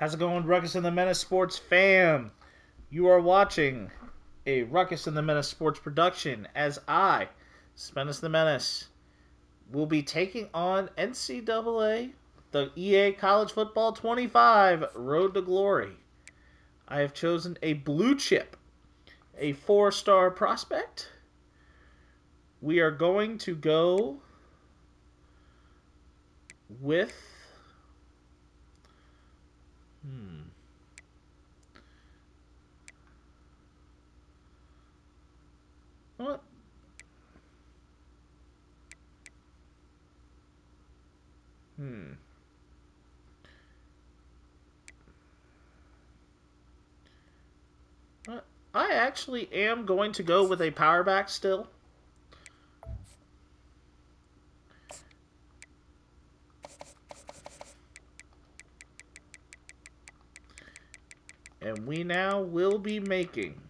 How's it going, Ruckus and the Menace Sports fam? You are watching a Ruckus and the Menace Sports production as I, Spenace the Menace, will be taking on NCAA, the EA College Football 25 Road to Glory. I have chosen a blue chip, a 4-star prospect. We are going to go with what? I actually am going to go with a power back still. And we now will be making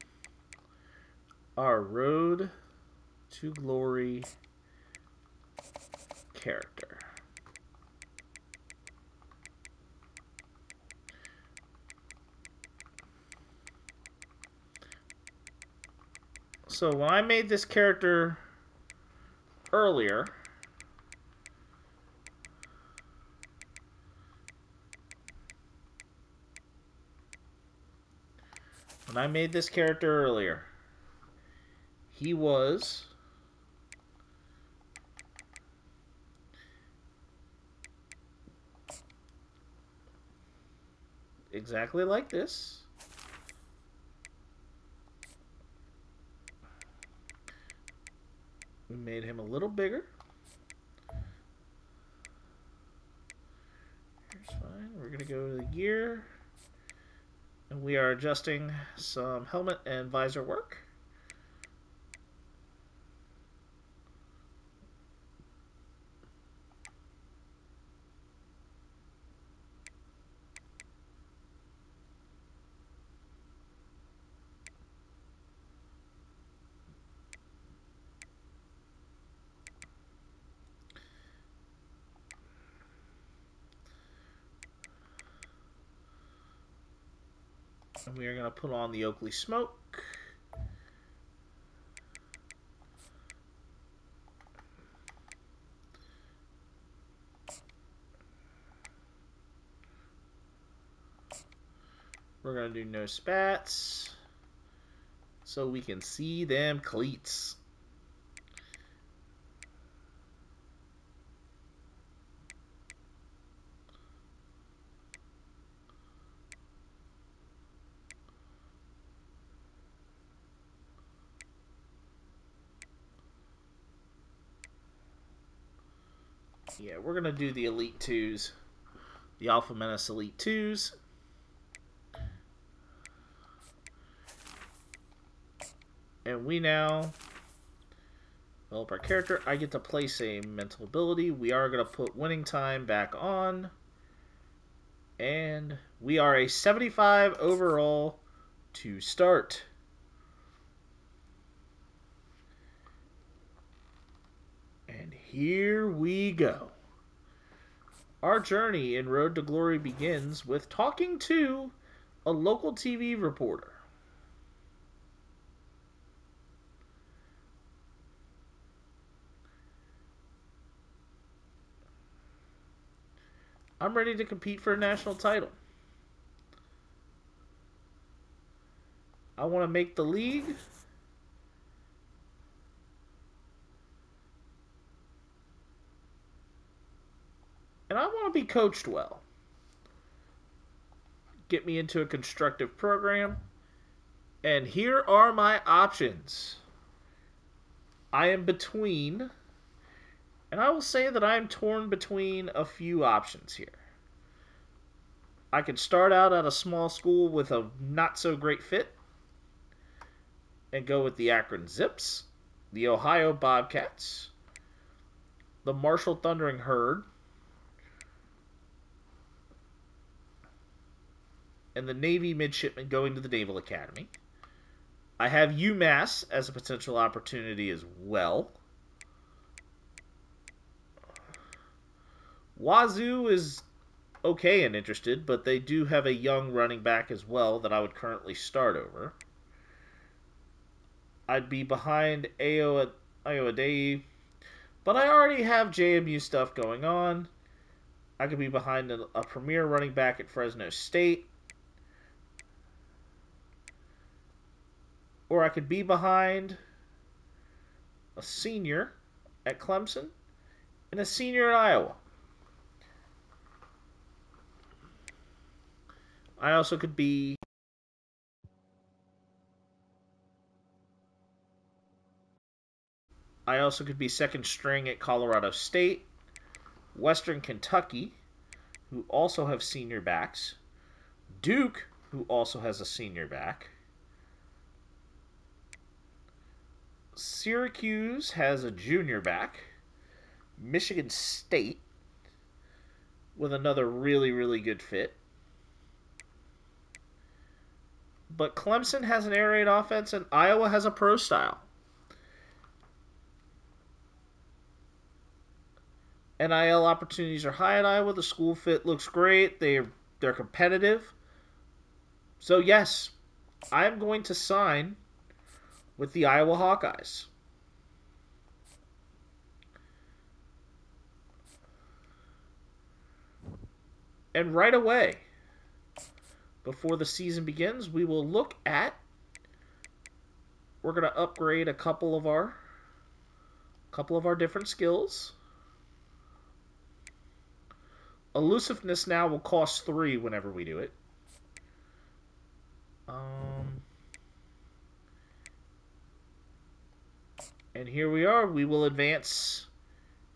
our Road to Glory character. So when I made this character earlier, he was exactly like this. We made him a little bigger. Here's fine. We're going to go to the gear. And we are adjusting some helmet and visor work. And we are going to put on the Oakley smoke. We're going to do no spats so we can see them cleats. Yeah, we're going to do the Elite 2s. The Alpha Menace Elite 2s. And we now develop our character. I get to place a mental ability. We are going to put winning time back on. And we are a 75 overall to start. And here we go. Our journey in Road to Glory begins with talking to a local TV reporter. I'm ready to compete for a national title. I want to make the league. And I want to be coached well. Get me into a constructive program. And here are my options. I am between, and I will say that I am torn between a few options here. I could start out at a small school with a not-so-great fit and go with the Akron Zips, the Ohio Bobcats, the Marshall Thundering Herd, and the Navy midshipmen going to the Naval Academy. I have UMass as a potential opportunity as well. Wazoo is okay and interested, but they do have a young running back as well that I would currently start over. I'd be behind Ayo, but I already have JMU stuff going on. I could be behind a premier running back at Fresno State. Or I could be behind a senior at Clemson and a senior at Iowa. I also could be second string at Colorado State, Western Kentucky, who also have senior backs, Duke, who also has a senior back, Syracuse has a junior back, Michigan State with another really, really good fit. But Clemson has an air raid offense and Iowa has a pro style. NIL opportunities are high at Iowa. The school fit looks great. They're competitive. So yes, I'm going to sign with the Iowa Hawkeyes. And right away, before the season begins, we will look at, we're going to upgrade a couple of our different skills. Elusiveness now will cost 3 whenever we do it. And here we are. We will advance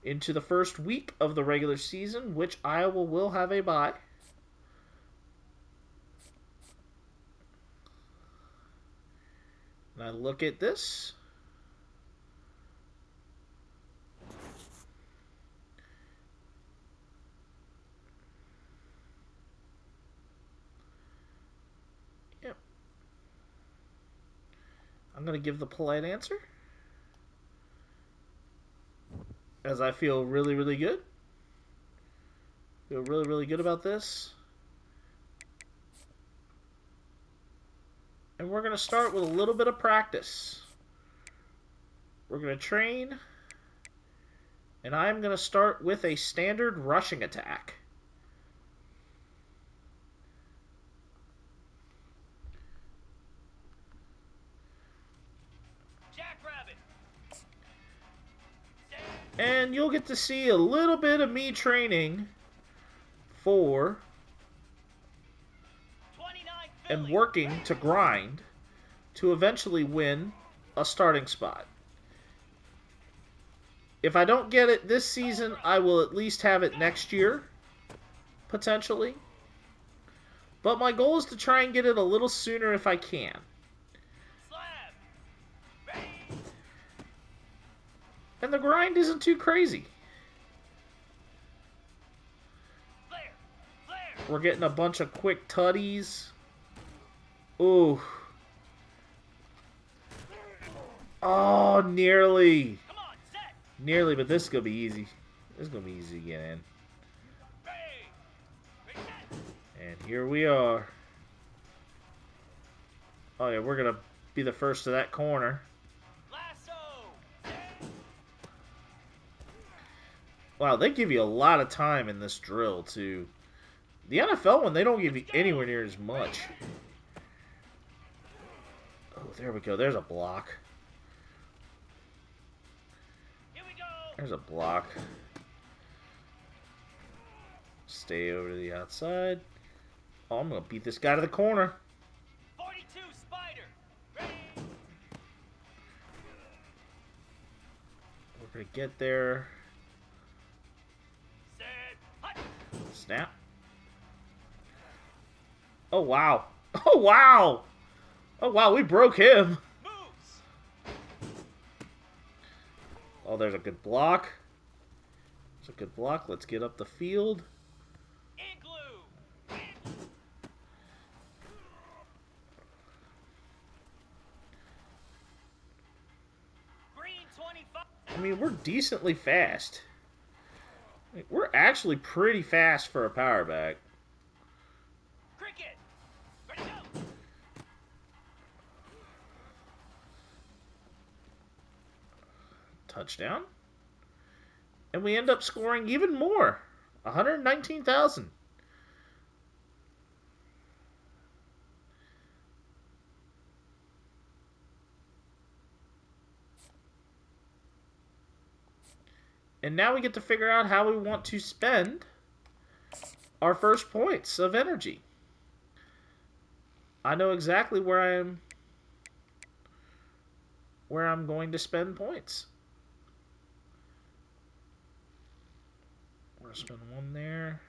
into the first week of the regular season, which Iowa will have a bye. And I look at this. Yep. I'm going to give the polite answer, as I feel really, really good. Feel really, really good about this. And we're going to start with a little bit of practice. We're going to train. And I'm going to start with a standard rushing attack. And you'll get to see a little bit of me training for and working to grind to eventually win a starting spot. If I don't get it this season, I will at least have it next year, potentially. But my goal is to try and get it a little sooner if I can. And the grind isn't too crazy. We're getting a bunch of quick tutties. Ooh. Oh, nearly. Nearly, but this is going to be easy. This is going to be easy to get in. And here we are. Oh, yeah, we're going to be the first to that corner. Wow, they give you a lot of time in this drill, too. The NFL one, they don't give you anywhere near as much. Oh, there we go. There's a block. There's a block. Stay over to the outside. Oh, I'm going to beat this guy to the corner. 42 Spider. Ready. We're going to get there. Snap. Oh, wow. Oh, wow. Oh, wow, we broke him. Oh, there's a good block. There's a good block. Let's get up the field. I mean, we're decently fast. We're actually pretty fast for a power back. Cricket. Ready, go. Touchdown. And we end up scoring even more. 119,000. And now we get to figure out how we want to spend our first points of energy. I know exactly where I'm going to spend points. We're gonna spend one there.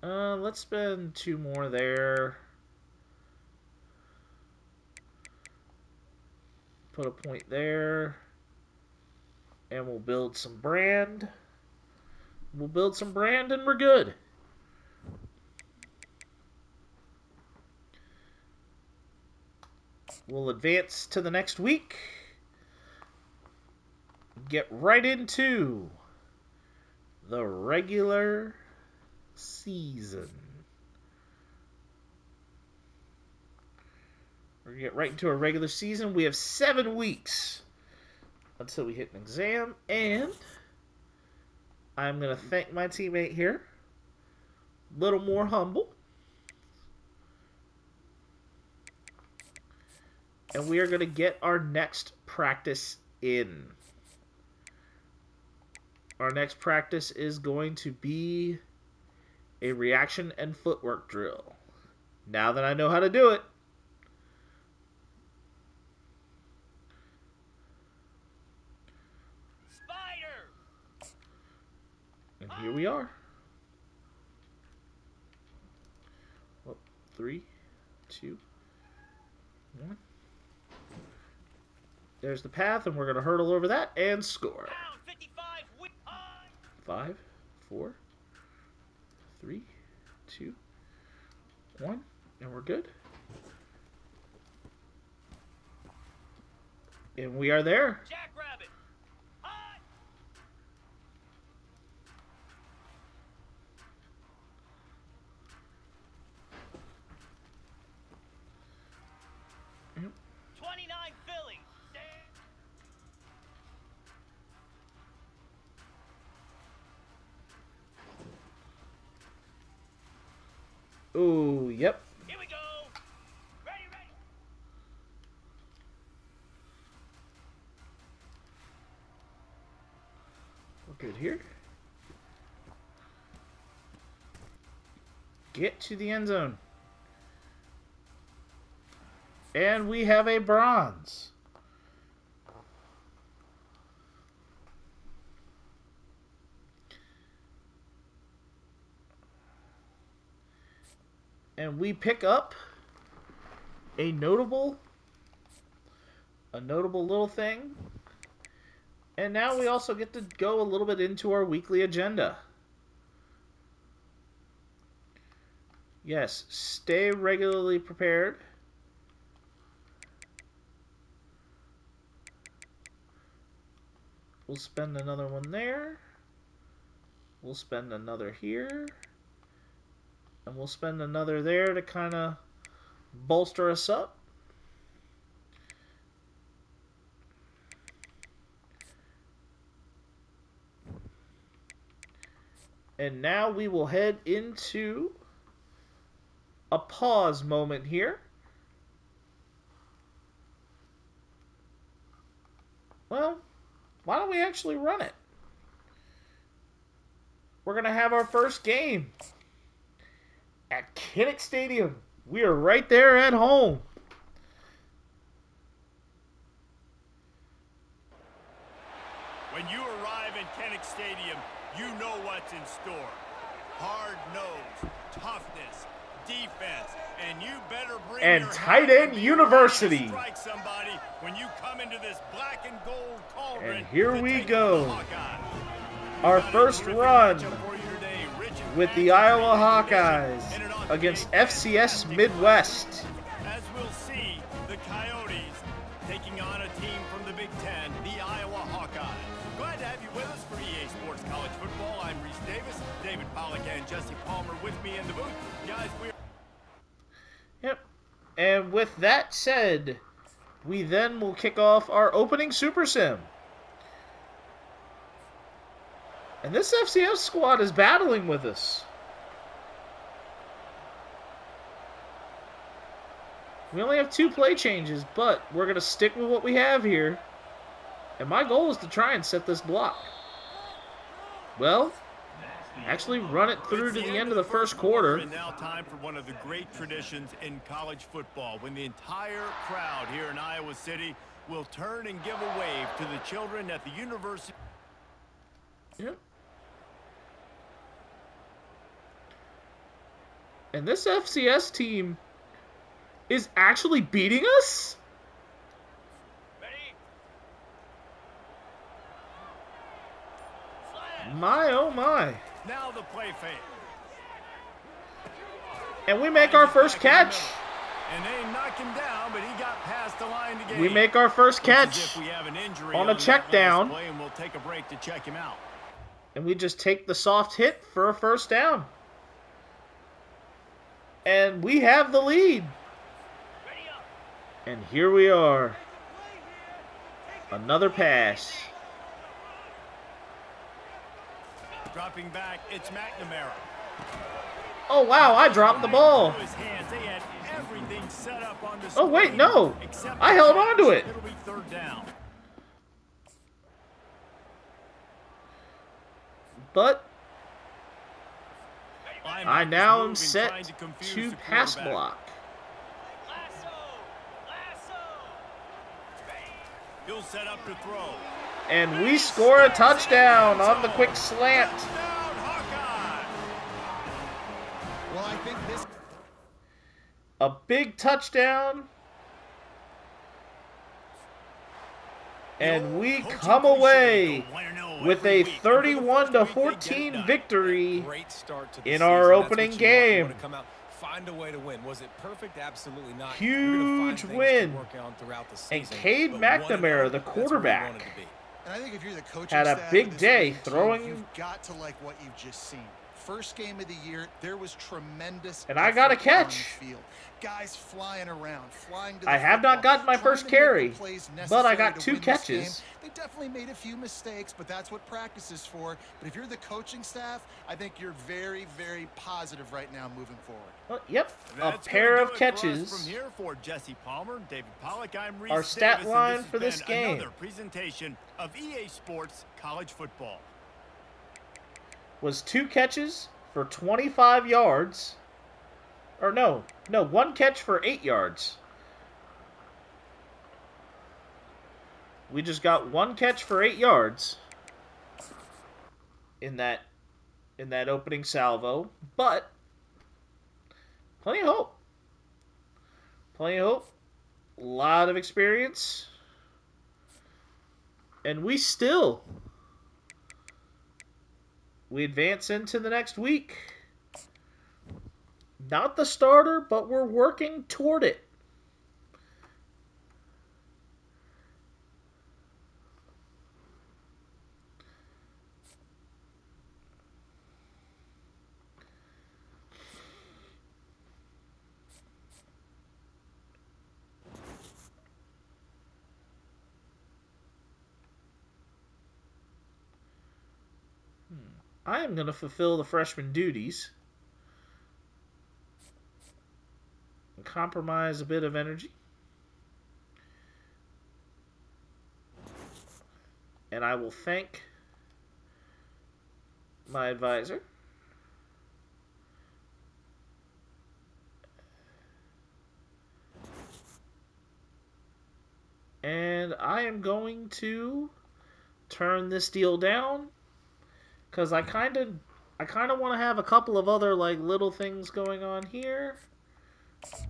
Let's spend 2 more there. Put a point there. And we'll build some brand. We'll build some brand and we're good. We'll advance to the next week. Get right into the regular season. We're going to get right into a regular season. We have 7 weeks until we hit an exam, and I'm going to thank my teammate here. A little more humble. And we are going to get our next practice in. Our next practice is going to be a reaction and footwork drill. Now that I know how to do it, and here we are. 3, 2, 1. There's the path, and we're going to hurdle over that and score. 5, 4, 3, 2, 1, and we're good. And we are there. Jackrabbit. Yep. 29 Philly. Oh, yep. Here we go. Ready, ready. We're good here. Get to the end zone. And we have a bronze. And we pick up a notable little thing. And now we also get to go a little bit into our weekly agenda. Yes, stay regularly prepared. We'll spend another one there. We'll spend another here. And we'll spend another there to kind of bolster us up. And now we will head into a pause moment here. Well, why don't we actually run it? We're going to have our first game at Kinnick Stadium. We are right there at home. When you arrive at Kinnick Stadium, you know what's in store. Hard nose, toughness, defense, and you better bring and your tight hat end and be university. ready to strike somebody when you come into this black and gold cauldron. And here to we take go. on the Hawkeyes. Our We've got a first terrific run matchup for you today. Rich and with packed the Iowa training conditions Hawkeyes entered on against today's FCS fantastic Midwest. as we'll see the Coyotes taking on a team from the Big Ten, the Iowa Hawkeyes. Glad to have you with us for EA Sports College Football. I'm Danny in the booth. Guys, Yep. And with that said, we then will kick off our opening Super Sim. And this FCS squad is battling with us. We only have 2 play changes, but we're going to stick with what we have here. And my goal is to try and set this block. Well, actually run it through to the end of the first quarter. And now time for one of the great traditions in college football, when the entire crowd here in Iowa City will turn and give a wave to the children at the university. Yep. And this FCS team is actually beating us? Ready? My, oh my. Now the play fake. And we make our first catch. And they knock him down, but he got past the line to gain. We make our first catch on a check down. And we'll take a break to check him out. And we just take the soft hit for a first down. And we have the lead. Ready up. And here we are. Another pass. Dropping back, it's McNamara. Oh, wow, I dropped the ball. His hands. They had everything set up on the Oh, wait, screen, no. except I held on to it. It'll be third down. But I now am Moving, set trying to confuse to the pass quarterback. block. Lasso. Lasso. Ready. He'll set up to throw. And we score a touchdown on the quick slant. Touchdown, Hawkeye! Well, I think this... A big touchdown. And we come away with a 31-14 victory Great start to the in season. our That's opening what you want. You game. want to come out, find a way to win. Was it perfect? Absolutely not. Huge You're gonna find things win. to work on throughout the And season, Cade but McNamara, 1-0, the that's where you quarterback, wanted to be. And I think if you're the coaching had a staff big of this day league, throwing. you've got to like what you've just seen. First game of the year, there was tremendous. And I got a effort on the catch. field. Guys flying around, flying to the I have not football, gotten my trying first to make the carry, plays but I necessary got to 2 win this catches. game. They definitely made a few mistakes, but that's what practice is for. But if you're the coaching staff, I think you're very, very positive right now moving forward. Well, yep, That's a pair gonna of do it for us catches. From here for Jesse Palmer, David Pollock, I'm Reese Our stat Davis, and line has for this been game. Another presentation of EA Sports College Football. Was 2 catches for 25 yards. Or no, 1 catch for 8 yards. We just got 1 catch for 8 yards in that opening salvo, but plenty of hope. Plenty of hope. A lot of experience. And we advance into the next week. Not the starter, but we're working toward it. I am going to fulfill the freshman duties. And compromise a bit of energy. And I will thank my advisor. And I am going to turn this deal down. Because I kind of want to have a couple of other like little things going on here.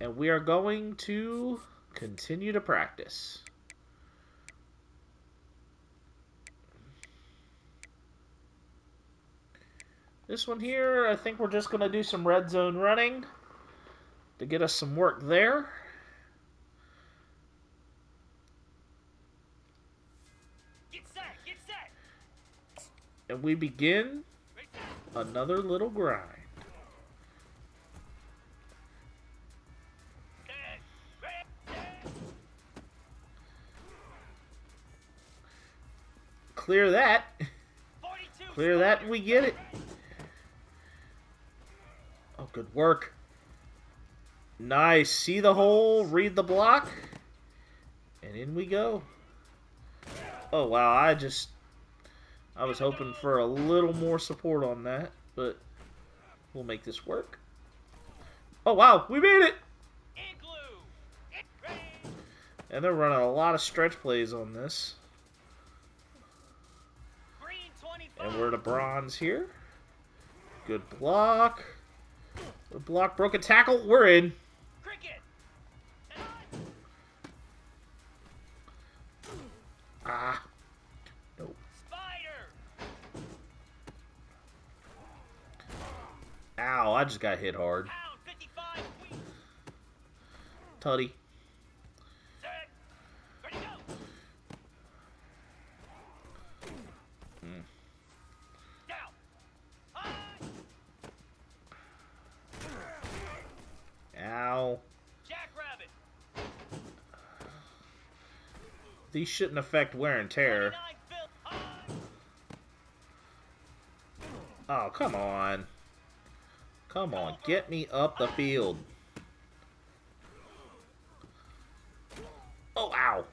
And we are going to continue to practice. This one here, I think we're just going to do some red zone running to get us some work there. Get set. Get set. And we begin another little grind. clear that. 42. Clear that and we get it. Oh, good work. Nice. See the hole, read the block, and in we go. Oh, wow. I was hoping for a little more support on that, but we'll make this work. Oh, wow. We made it. Igloo. Ready. And they're running a lot of stretch plays on this. Green 25. And we're to bronze here. Good block. Good block. Broke a tackle. We're in. Cricket. Ah. Nope. Spider. Ow. I just got hit hard. Pound 55. Queen. Tutty. Set. Ready, go. Down. High. Ow. Jackrabbit. These shouldn't affect wear and tear. 29 Phil. High. Oh, come on. Come on. Get me up the field. Oh, ow.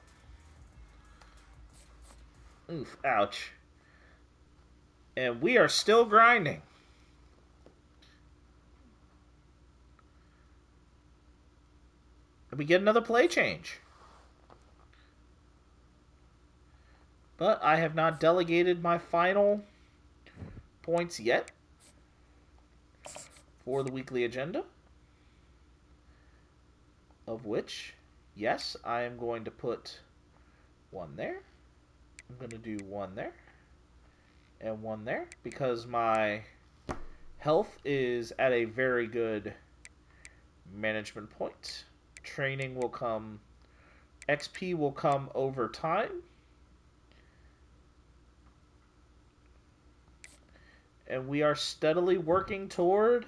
Oof, ouch. And we are still grinding. And we get another play change. But I have not delegated my final points yet for the weekly agenda. Of which, yes, I am going to put one there. I'm going to do one there. And one there. Because my health is at a very good management point. Training will come. XP will come over time. And we are steadily working toward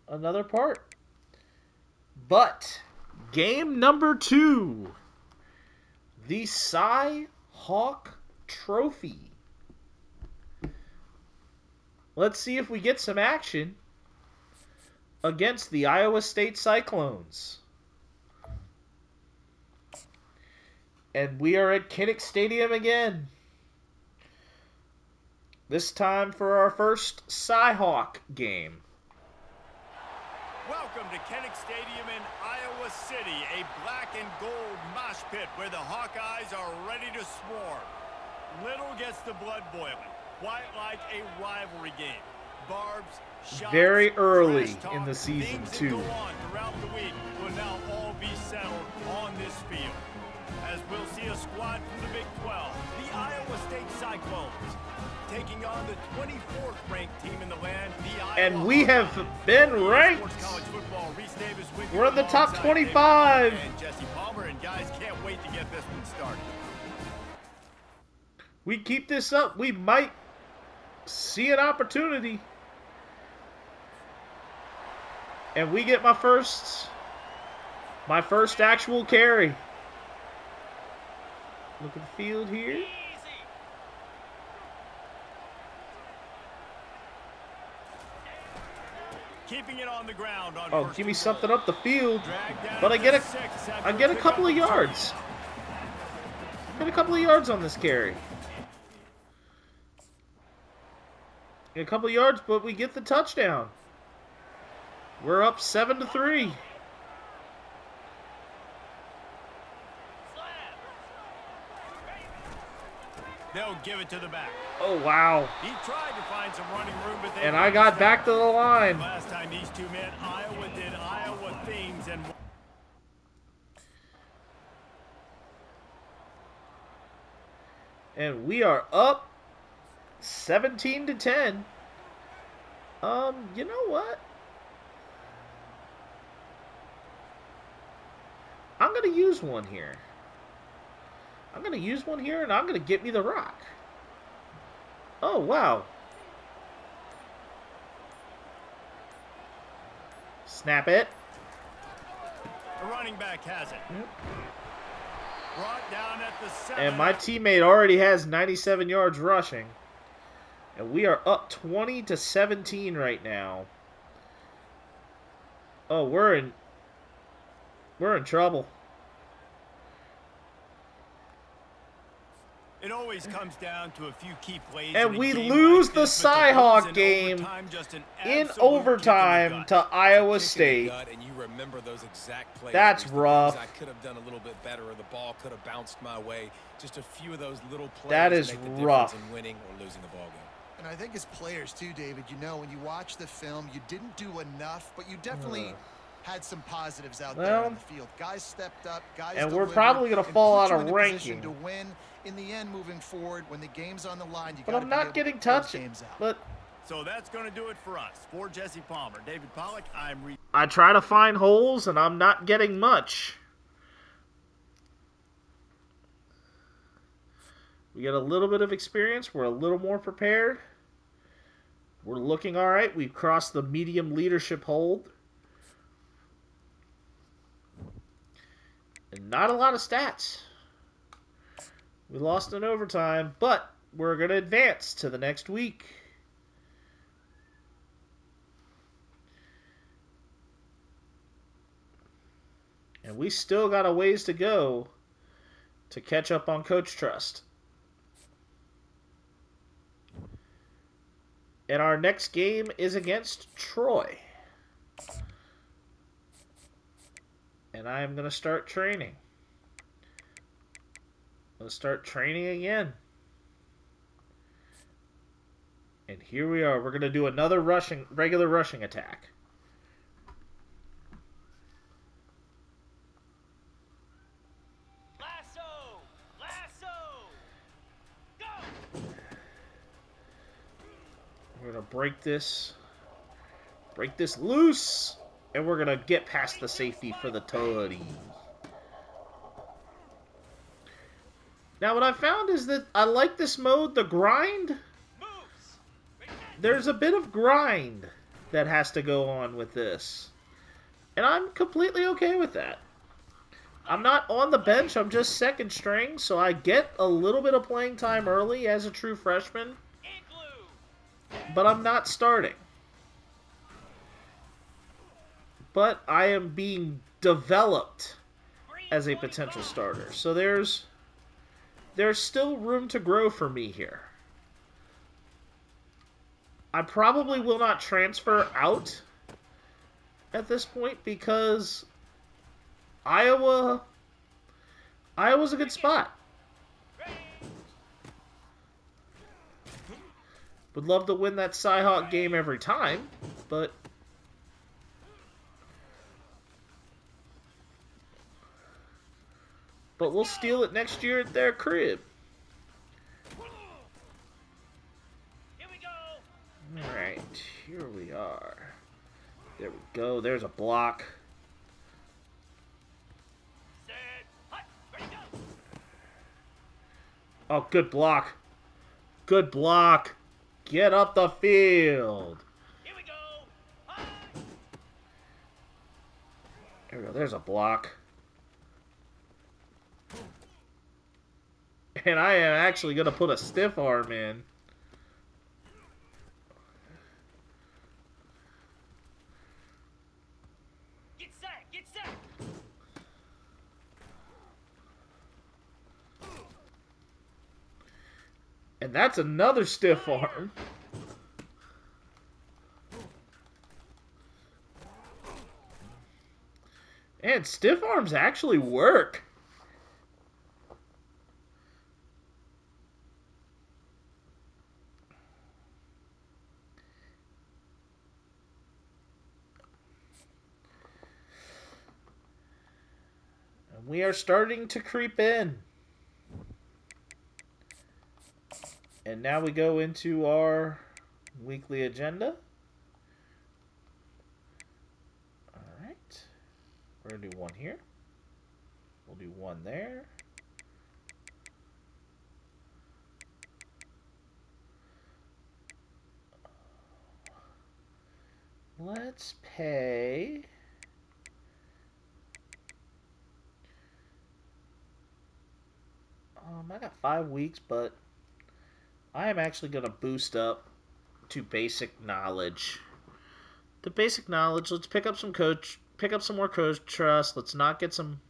another part. But game number 2, the Cy Hawk Trophy. Let's see if we get some action against the Iowa State Cyclones. And we are at Kinnick Stadium again. This time for our first Cy-Hawk game. Welcome to Kinnick Stadium in Iowa City, a black and gold mosh pit where the Hawkeyes are ready to swarm. Little gets the blood boiling, quite like a rivalry game. Barbs, shots, very early trash talk, in the season, things that too. go on throughout the week will now all be settled on this field. As we'll see a squad from the Big 12, the Iowa State Cyclones, taking on the 24th ranked team in the land, the Iowa And we have Hawkeyes. been ranked. College football, Reese Davis with We're you in the top alongside 25. David and Jesse Palmer, and guys, can't wait to get this one started. We keep this up, we might see an opportunity. And we get my first actual carry. Look at the field here. Easy. Keeping it on the ground on Oh, first give me and something goal. up the field. Dragged down But I to get 6 a after I get a pick couple up of the yards. Get a couple of yards on this carry. Get a couple of yards, but we get the touchdown. We're up 7-3. Slab. They'll give it to the back. Oh, wow. He tried to find some running room, but they And I got back to the line. Last time these two met, Iowa did Iowa things and And we are up 17-10. You know what? I'm going to use one here. I'm going to use one here, and I'm going to get me the rock. Oh, wow. Snap it. the running back has it. Yep. Brought down at the 7. And my teammate already has 97 yards rushing. And we are up 20-17 right now. Oh, we're in trouble. It always comes down to a few key plays. And in a we game lose like the this, but the Cyhawk goals in game overtime, just an in absolute overtime kick in the to gut. Iowa Kick in the State. gut, and you remember those exact plays. That's There's the things rough. I could have done a little bit better, or the ball could have bounced my way. Just a few of those little plays That is make the rough. difference in winning or losing the ball game. And I think as players too, David, you know, when you watch the film, you didn't do enough, but you definitely had some positives out there Well, on the field. Guys stepped up, guys and we're delivered, probably gonna and fall put out you of in a position ranking. to win. In the end, moving forward, when the game's on the line, you But got I'm to not getting close touched. games out. But So that's going to do it for us. For Jesse Palmer, David Pollack, I try to find holes, and I'm not getting much. We get a little bit of experience. We're a little more prepared. We're looking all right. We've crossed the medium leadership hold. And not a lot of stats. We lost in overtime, but we're going to advance to the next week. And we still got a ways to go to catch up on Coach Trust. And our next game is against Troy. And I am going to start training. I'm going to start training again. And here we are. We're going to do another regular rushing attack. Lasso! Go! We're going to break this loose. And we're going to get past the safety for the tutty. Now what I found is that I like this mode, the grind. Moves! There's a bit of grind that has to go on with this. And I'm completely okay with that. I'm not on the bench, I'm just second string, so I get a little bit of playing time early as a true freshman. Igloo! But I'm not starting. But I am being developed as a potential starter. So there's still room to grow for me here. I probably will not transfer out at this point because Iowa's a good spot. Would love to win that Cyhawk game every time, but we'll steal it next year at their crib. Here we go! Alright, here we are. There we go. There's a block. Set! Hut! Ready, go! Oh, good block. Good block. Get up the field. Here we go! Hut! There we go. There's a block. And I am actually going to put a stiff arm in. Get set! Get set! And that's another stiff arm. And stiff arms actually work. And we are starting to creep in. And now we go into our weekly agenda. Alright. We're going to do one here. We'll do one there. Let's pay I got 5 weeks, but I am actually going to boost up to basic knowledge. The basic knowledge. Let's pick up some more coach trust. Let's not get some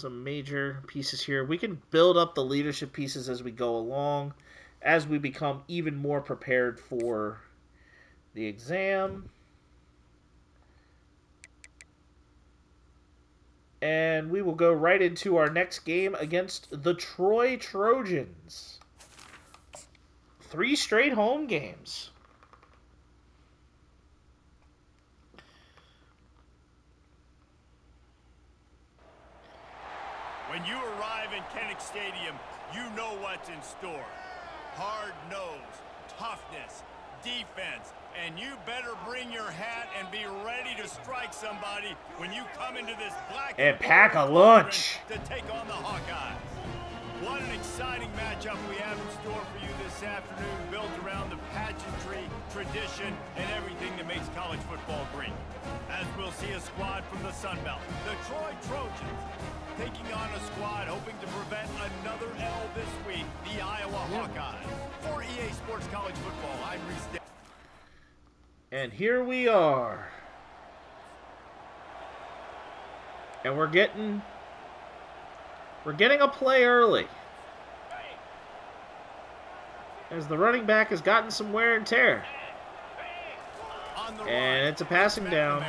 major pieces here. We can build up the leadership pieces as we go along, as we become even more prepared for the exam. And we will go right into our next game against the Troy Trojans. 3 straight home games. When you arrive in Kinnick Stadium, you know what's in store. Hard nose, toughness, defense, and you better bring your hat and be ready to strike somebody when you come into this black and pack a lunch to take on the Hawkeyes. What an exciting matchup we have in store for you this afternoon, built around the pageantry, tradition, and everything that makes college football great. As we'll see a squad from the Sun Belt, the Troy Trojans, taking on a squad hoping to prevent another L this week, the Iowa Hawkeyes. For EA Sports College Football, I'm Reese. And here we are. And we're getting a play early. As the running back has gotten some wear and tear. And it's a passing down.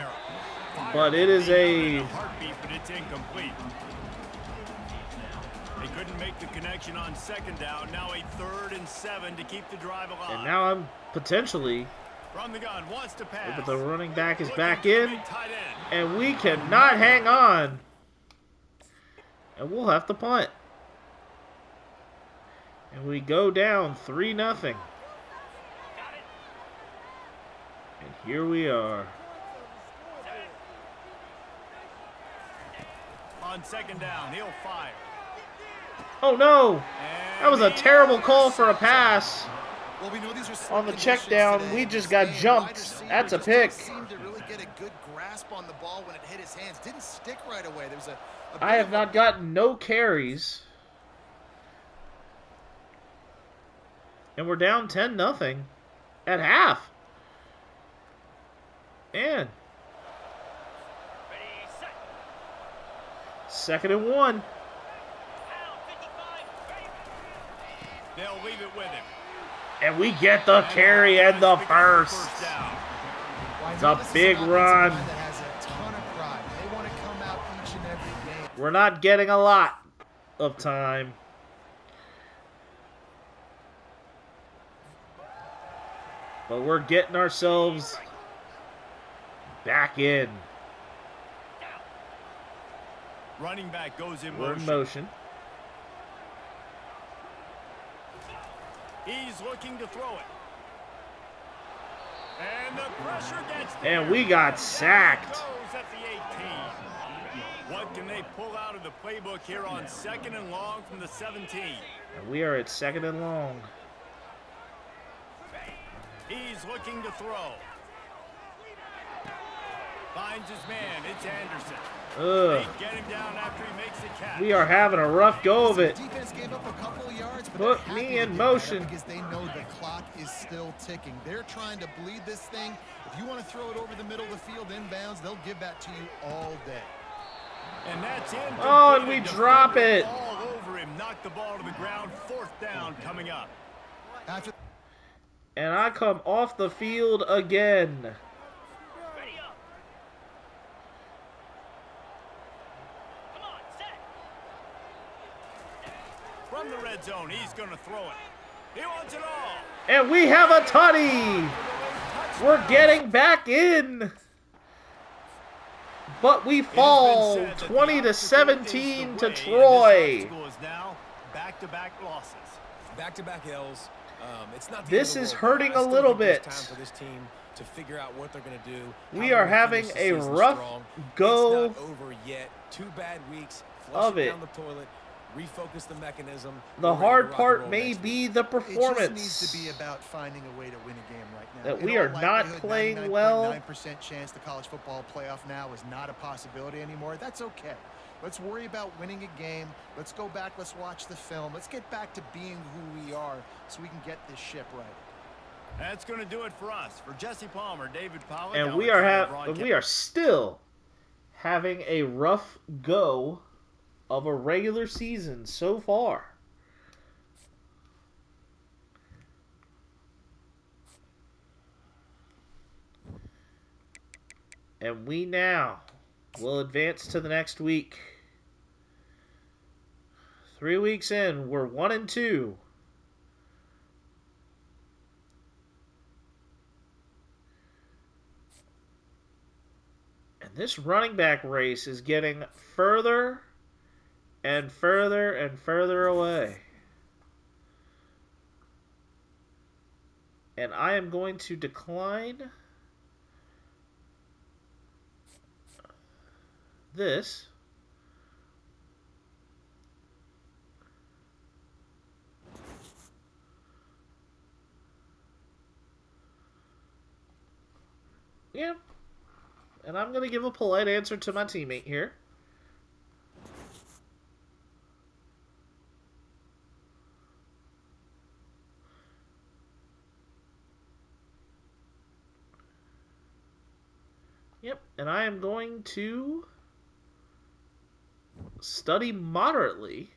But it is a... But it's incomplete. They couldn't make the connection on second down. Now a 3rd and 7 to keep the drive alive. And now I'm potentially... From the gun, wants to pass. But the running back is back in. And we cannot hang on. And we'll have to punt. And we go down 3-0. And here we are. On second down, he'll fire. Oh no! That was a terrible call for a pass. Well, we know these are on the check down, we just got jumped. That's a pick. Seemed to really get a good grasp on the ball when it hit his hands. Didn't stick right away. There was a I have not gotten no carries. And we're down 10-0 at half. Man. 2nd and 1. They'll leave it with him. And we get the carry and the first. It's a big run. We're not getting a lot of time. But we're getting ourselves back in. Running back goes in We're motion. in motion. He's looking to throw it. And the pressure gets there. And we got sacked. Goes at the 18. What can they pull out of the playbook here on 2nd and long from the 17? And we are at 2nd and long. He's looking to throw. Finds his man. It's Anderson. Ugh. They get him down after he makes the catch. We are having a rough go of it. Defense gave up a couple of yards, but Put they're me happy in to do motion. that because they know the clock is still ticking. They're trying to bleed this thing. If you want to throw it over the middle of the field inbounds, they'll give that to you all day. And that's in. Oh, and we drop it. All over him. Knock the ball to the ground. 4th down coming up. After And I come off the field again. Ready up. Come on, set. From the red zone, he's going to throw it. He wants it all. And we have a tutty. We're getting back in. But we fall 20-17 to Troy. Back-to-back losses. Back-to-back L's. It's not the This end of is the world, hurting but I a still little think there's bit. time for this team to figure out what they're going to do. We how are they're gonna having finish the a season rough strong. go It's not over yet. 2 bad weeks. of Flush it it. down the toilet. Refocus the mechanism. The We're ready to hard rock and part roll may next week. be the it just performance. needs to be about finding a way to win a game right now. That In we all are not likelihood, playing well. 99% chance the college football playoff now is not a possibility anymore. That's okay. Let's worry about winning a game. Let's go back. Let's watch the film. Let's get back to being who we are so we can get this ship right. That's going to do it for us. For Jesse Palmer, David Pollack, And we are still having a rough go of a regular season so far. And we now will advance to the next week. 3 weeks in, we're 1-2. And this running back race is getting further and further and further away. And I am going to decline this. Yeah. And I'm going to give a polite answer to my teammate here. Yep, and I am going to study moderately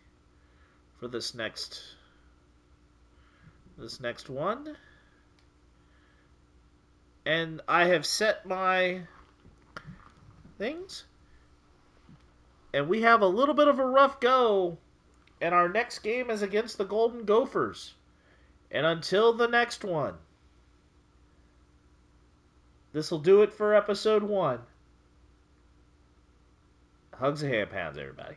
for this next one. And I have set my things. And we have a little bit of a rough go. And our next game is against the Golden Gophers. And until the next one, this will do it for episode 1. Hugs and hand pounds, everybody.